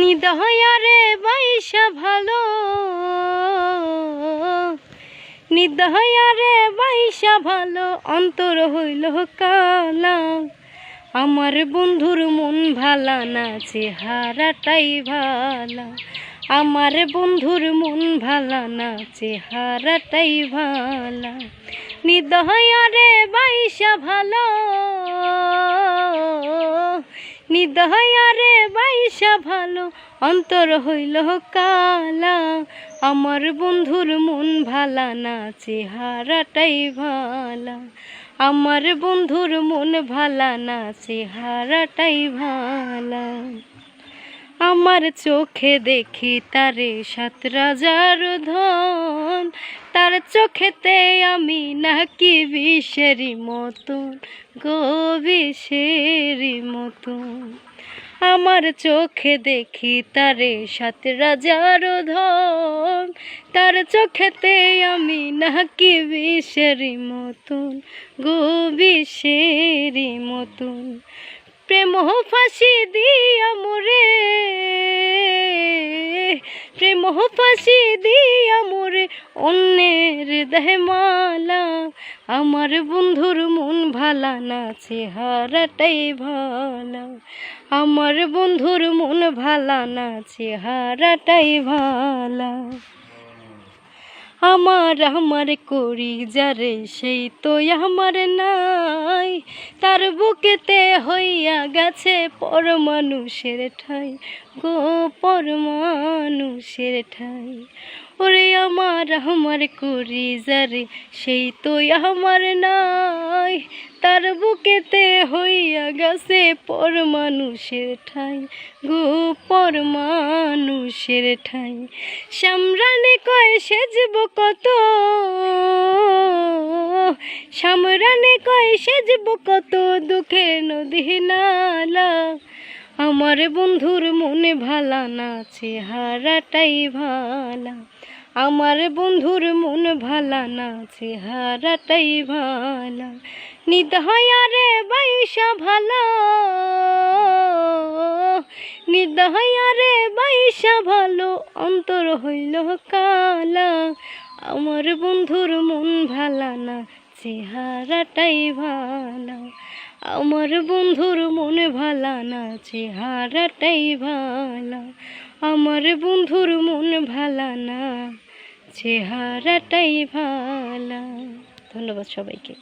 নিদয়ারে বাইসা ভালো, নিদয়ারে বাইসা ভালো, অন্তর হইল কালা। আমার বন্ধুর মন ভালা না, চেহারাটাই ভালা। আমার বন্ধুর মন ভালা না, চেহারাটাই ভালা। নিদয়ারে বাইসা ভালো, নিদয়ারে বাইসা ভালো, অন্তর হইল কালা। আমার বন্ধুর মন ভালা না, চেহারাটাই ভালা। আমার বন্ধুর মন ভালা না, চেহারাটাই ভালা। আমার চোখে দেখি তারে 7 রাজার ধন, তার চোখেতে আমি নাকি বিষেরি মতন, গো বিষেরি মতন। আমার চোখে দেখি তারে 7 রাজার ধন, তার চোখেতে আমি নাকি বিষেরি মতন, গো বিষেরি মতন। প্রেম ফাঁসি দিয়া মোরে, প্রেম ফাঁসি দিয়া মোরে, অন্যের দেহে মালা। আমার বন্ধুর মন ভালা না, চেহারাটাই ভালা। আমার বন্ধুর মন ভালা না, চেহারাটাই ভালা। আমার করি যারে, সেই তো আমার নাই। তার বুকেতে হইয়া গেছে পর মানুষের ঠাই, গো পর মানুষের ঠাই। ওরে আমার করি যারে, সেই তো আমার নাই। তার বুকেতে হইয়া গেছে পর মানুষের ঠাই, গো পর মানুষের ঠাই। সামরানে কয় সেজব কত, সামরানে কয় সেজব কত, দুঃখের নদী নালা। আমার বন্ধুর মনে ভালা না, চেহারাটাই ভালা। আমার বন্ধুর মন ভালা না, চেহারাটাই ভালা। নিদয়ারে বাইসা ভালো, নিদয়ারে বাইসা ভালো, অন্তর হইল কালা। আমার বন্ধুর মন ভালা না, চেহারাটাই ভালা। আমার বন্ধুর মন ভালা না, চেহারাটাই ভালা। আমার বন্ধুর মন ভালা না, চেহারাটাই ভালা। ধন্যবাদ সবাইকে।